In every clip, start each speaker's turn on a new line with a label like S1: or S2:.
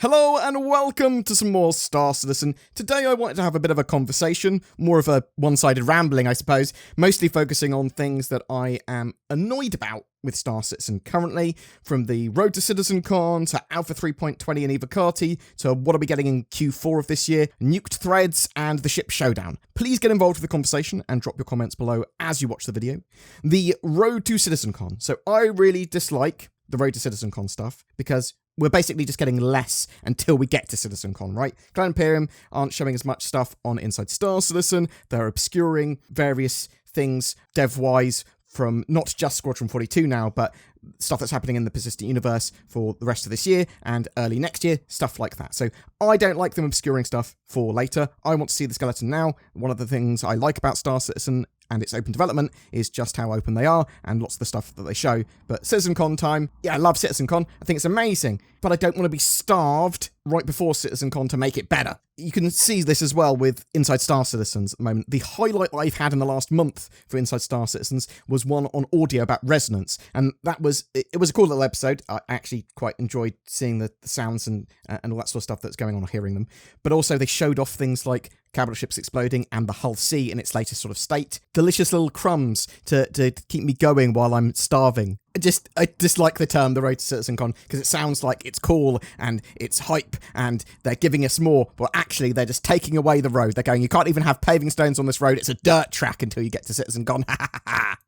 S1: Hello and welcome to some more Star Citizen. Today I wanted to have a bit of a conversation, more of a one-sided rambling I suppose, mostly focusing on things that I am annoyed about with Star Citizen currently, from the road to CitizenCon, to Alpha 3.20 and Evocati, to what are we getting in Q4 of this year, nuked threads, and the ship Showdown. Please get involved with the conversation and drop your comments below as you watch the video. The road to CitizenCon. So I really dislike the road to CitizenCon stuff, because we're basically just getting less until we get to CitizenCon, right? Cloud Imperium aren't showing as much stuff on Inside Star Citizen. They're obscuring various things dev-wise from not just Squadron 42 now, but stuff that's happening in the persistent universe for the rest of this year and early next year, stuff like that. So I don't like them obscuring stuff for later. I want to see the skeleton now. One of the things I like about Star Citizen and its open development is just how open they are and lots of the stuff that they show. But CitizenCon time, yeah, I love CitizenCon. I think it's amazing, but I don't want to be starved right before CitizenCon to make it better. You can see this as well with Inside Star Citizens at the moment. The highlight that I've had in the last month for Inside Star Citizens was one on audio about resonance, and that was, it was a cool little episode. I actually quite enjoyed seeing the sounds and all that sort of stuff that's going on, hearing them. But also they showed off things like capital ships exploding and the Hull C in its latest sort of state. Delicious little crumbs to keep me going while I'm starving. I dislike the term the road to CitizenCon because it sounds like it's cool and it's hype and they're giving us more, but actually they're just taking away the road. They're going, you can't even have paving stones on this road. It's a dirt track until you get to CitizenCon.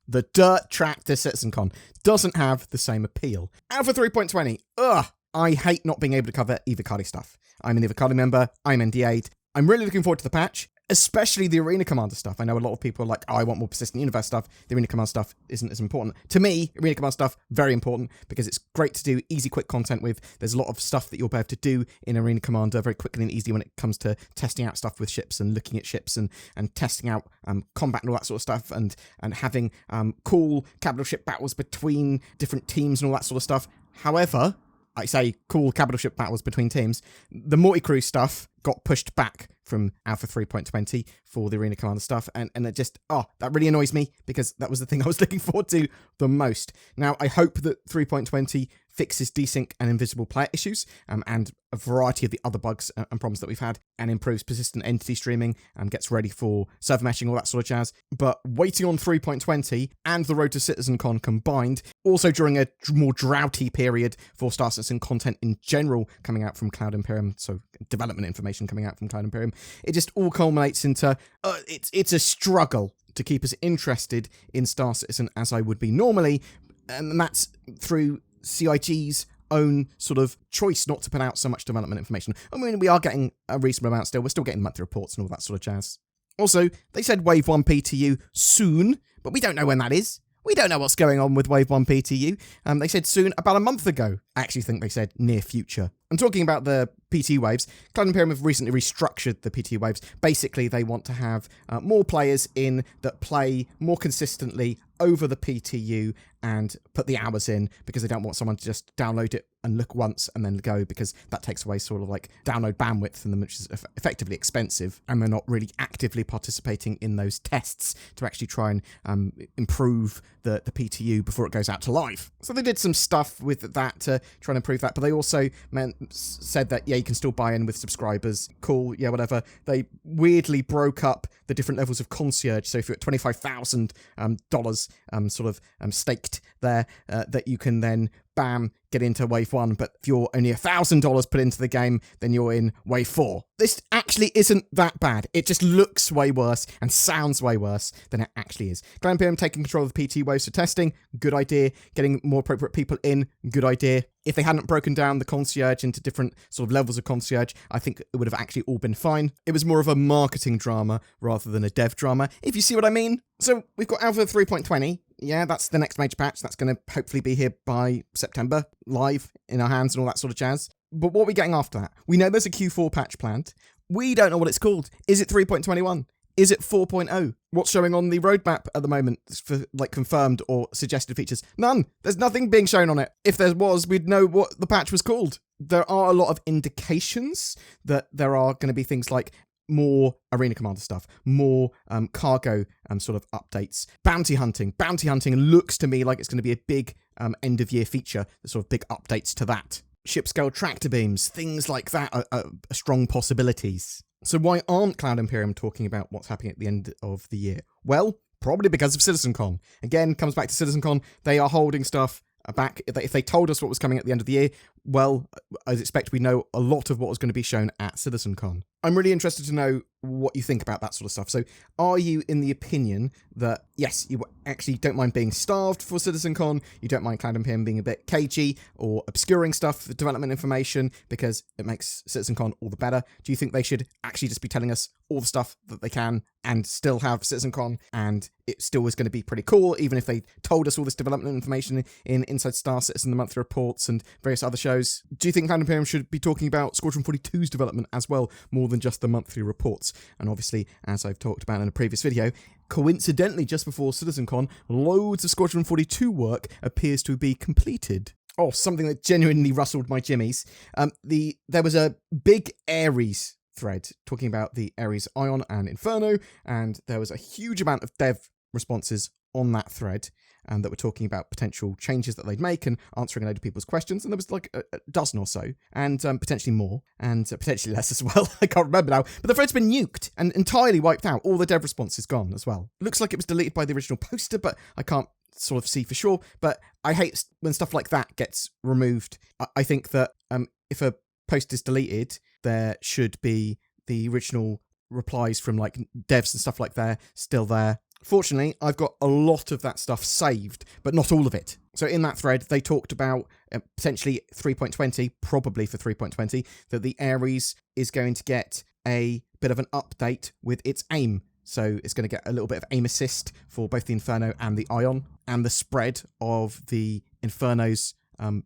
S1: The dirt track to CitizenCon doesn't have the same appeal. Alpha 3.20. Ugh. I hate not being able to cover Evocati stuff. I'm an Evocati member. I'm NDA'd. I'm really looking forward to the patch, especially the Arena Commander stuff. I know a lot of people are like, oh, I want more persistent universe stuff. The Arena Commander stuff isn't as important. To me, Arena Commander stuff, very important, because it's great to do easy, quick content with. There's a lot of stuff that you'll be able to do in Arena Commander very quickly and easily when it comes to testing out stuff with ships and looking at ships and testing out combat and all that sort of stuff, and having cool capital ship battles between different teams and all that sort of stuff. However, I say cool capital ship battles between teams, the multi-crew stuff got pushed back from Alpha 3.20 for the Arena Commander stuff, and it just, that really annoys me, because that was the thing I was looking forward to the most. Now, I hope that 3.20 fixes desync and invisible player issues, and a variety of the other bugs and problems that we've had, and improves persistent entity streaming, and gets ready for server meshing, all that sort of jazz. But waiting on 3.20 and the road to CitizenCon combined, also during a more droughty period for Star Citizen content in general coming out from Cloud Imperium, so development information coming out from Cloud Imperium, it just all culminates into, it's a struggle to keep us interested in Star Citizen as I would be normally, and that's through CIG's own sort of choice not to put out so much development information. I mean, we are getting a reasonable amount still. We're still getting monthly reports and all that sort of jazz. Also, they said Wave 1 PTU soon, but we don't know when that is. We don't know what's going on with Wave 1 PTU. They said soon about a month ago. I actually think they said near future. I'm talking about the PT waves. Cloud Imperium have recently restructured the PT waves. Basically, they want to have more players in that play more consistently over the PTU and put the hours in, because they don't want someone to just download it and look once and then go, because that takes away sort of like download bandwidth from them, which is effectively expensive, and they're not really actively participating in those tests to actually try and improve the PTU before it goes out to live. So they did some stuff with that to try and improve that, but they also said that, yeah, you can still buy in with subscribers. Cool, yeah, whatever. They weirdly broke up the different levels of concierge, so if you're at $25,000 sort of staked there, that you can then bam, get into Wave 1, but if you're only $1,000 put into the game, then you're in Wave 4. This actually isn't that bad. It just looks way worse and sounds way worse than it actually is. Cloud Imperium taking control of the PT waves for testing, good idea. Getting more appropriate people in, good idea. If they hadn't broken down the concierge into different sort of levels of concierge, I think it would have actually all been fine. It was more of a marketing drama rather than a dev drama, if you see what I mean. So we've got Alpha 3.20. Yeah, that's the next major patch. That's going to hopefully be here by September, live in our hands and all that sort of jazz. But what are we getting after that? We know there's a Q4 patch planned. We don't know what it's called. Is it 3.21? Is it 4.0? What's showing on the roadmap at the moment for like confirmed or suggested features? None. There's nothing being shown on it. If there was, we'd know what the patch was called. There are a lot of indications that there are going to be things like more Arena Commander stuff, more cargo sort of updates, bounty hunting. Bounty hunting looks to me like it's going to be a big end of year feature, the sort of big updates to that. ship-scale tractor beams, things like that are strong possibilities. So why aren't Cloud Imperium talking about what's happening at the end of the year? Well, probably because of CitizenCon. Again, comes back to CitizenCon. They are holding stuff back. If they told us what was coming at the end of the year, well, I expect we know a lot of what was going to be shown at CitizenCon. I'm really interested to know what you think about that sort of stuff. So are you in the opinion that, yes, you actually don't mind being starved for CitizenCon, you don't mind Cloud Imperium being a bit cagey or obscuring stuff, the development information, because it makes CitizenCon all the better? Do you think they should actually just be telling us all the stuff that they can and still have CitizenCon, and it still is going to be pretty cool, even if they told us all this development information in Inside Star Citizen, the monthly reports, and various other shows? Do you think Cloud Imperium should be talking about Squadron 42's development as well, more than just the monthly reports? And obviously, as I've talked about in a previous video, coincidentally, just before CitizenCon, loads of Squadron 42 work appears to be completed. Oh, something that genuinely rustled my jimmies. There was a big Ares thread talking about the Ares Ion and Inferno, and there was a huge amount of dev responses on that thread that were talking about potential changes that they'd make and answering a load of people's questions. And there was like a dozen or so, and potentially more, and potentially less as well. I can't remember now. But the thread's been nuked and entirely wiped out. All the dev response is gone as well. Looks like it was deleted by the original poster, but I can't sort of see for sure. But I hate when stuff like that gets removed. I think that if a post is deleted, there should be the original replies from like devs and stuff like that still there. Fortunately, I've got a lot of that stuff saved, but not all of it. So in that thread, they talked about potentially 3.20, probably for 3.20, that the Ares is going to get a bit of an update with its aim. So it's going to get a little bit of aim assist for both the Inferno and the Ion, and the spread of the Inferno's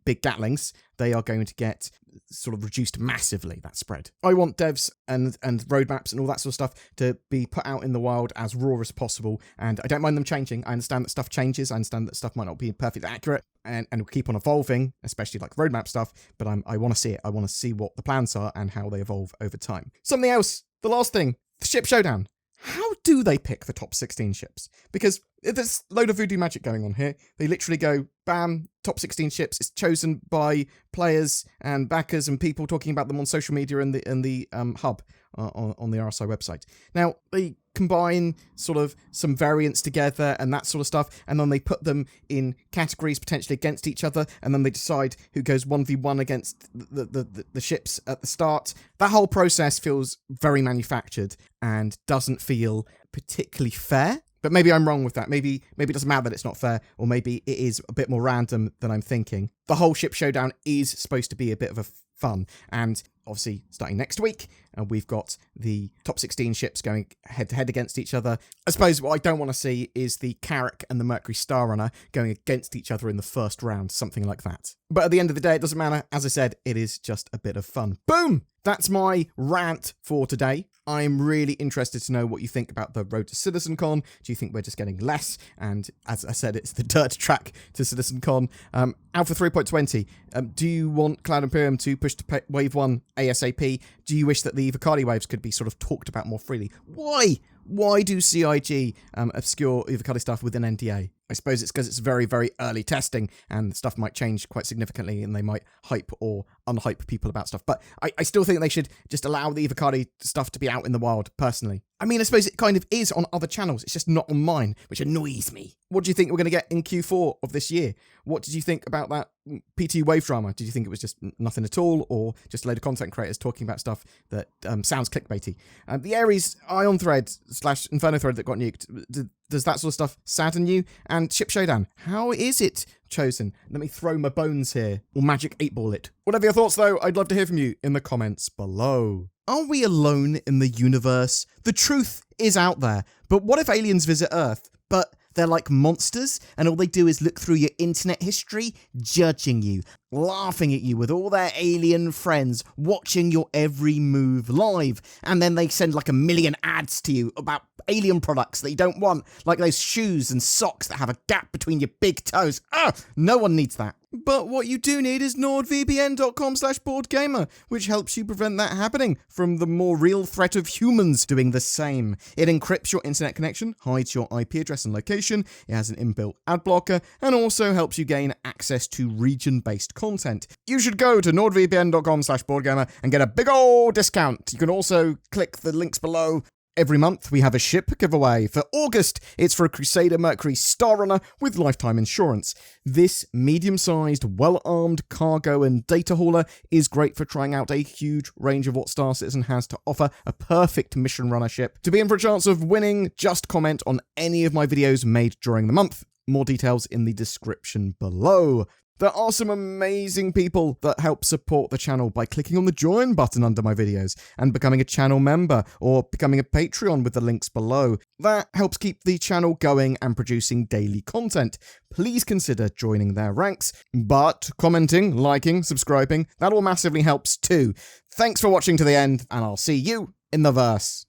S1: big Gatlings. They are going to get sort of reduced massively, that spread. I want devs and roadmaps and all that sort of stuff to be put out in the wild as raw as possible, and I don't mind them changing. I understand that stuff changes, I understand that stuff might not be perfectly accurate, and will keep on evolving, especially like roadmap stuff, but I want to see it. I want to see what the plans are and how they evolve over time. Something else, the last thing, the ship showdown. How do they pick the top 16 ships? Because there's a load of voodoo magic going on here. They literally go, bam, top 16 ships. It's chosen by players and backers and people talking about them on social media and the hub on the RSI website. Now, they combine sort of some variants together and that sort of stuff, and then they put them in categories potentially against each other, and then they decide who goes 1v1 against the ships at the start. That whole process feels very manufactured and doesn't feel particularly fair. But maybe I'm wrong with that. Maybe it doesn't matter that it's not fair, or maybe it is a bit more random than I'm thinking. The whole ship showdown is supposed to be a bit of a fun, and obviously starting next week, we've got the top 16 ships going head-to-head against each other. I suppose what I don't want to see is the Carrack and the Mercury Star Runner going against each other in the first round, something like that. But at the end of the day, it doesn't matter. As I said, it is just a bit of fun. Boom! That's my rant for today. I'm really interested to know what you think about the road to CitizenCon. Do you think we're just getting less? And as I said, it's the dirt track to CitizenCon. Alpha 3.20. Do you want Cloud Imperium to push to Wave 1 ASAP? Do you wish that the Evocati waves could be sort of talked about more freely? Why? Why do CIG obscure Evocati stuff with an NDA? I suppose it's because it's very, very early testing and stuff might change quite significantly and they might hype or unhype people about stuff. But I still think they should just allow the Evocati stuff to be out in the wild, personally. I mean, I suppose it kind of is on other channels. It's just not on mine, which annoys me. What do you think we're going to get in Q4 of this year? What did you think about that PT wave drama? Did you think it was just nothing at all, or just a load of content creators talking about stuff that sounds clickbaity? The Ares Ion thread / Inferno thread that got nuked, does that sort of stuff sadden you? And Ship Showdown, how is it chosen? Let me throw my bones here, or magic 8-ball it. Whatever your thoughts though, I'd love to hear from you in the comments below. Are we alone in the universe? The truth is out there, but what if aliens visit Earth, but they're like monsters, and all they do is look through your internet history, judging you, laughing at you with all their alien friends, watching your every move live, and then they send like 1 million ads to you about alien products that you don't want, like those shoes and socks that have a gap between your big toes. No one needs that. But what you do need is nordvpn.com/BoredGamer, which helps you prevent that happening from the more real threat of humans doing the same. It encrypts your internet connection, hides your IP address and location, it has an inbuilt ad blocker, and also helps you gain access to region-based content. You should go to nordvpn.com/BoredGamer and get a big ol' discount. You can also click the links below. Every month, we have a ship giveaway. For August, it's for a Crusader Mercury Star Runner with lifetime insurance. This medium-sized, well-armed cargo and data hauler is great for trying out a huge range of what Star Citizen has to offer, a perfect mission runner ship. To be in for a chance of winning, just comment on any of my videos made during the month. More details in the description below. There are some amazing people that help support the channel by clicking on the join button under my videos and becoming a channel member or becoming a Patreon with the links below. That helps keep the channel going and producing daily content. Please consider joining their ranks, but commenting, liking, subscribing, that all massively helps too. Thanks for watching to the end, and I'll see you in the verse.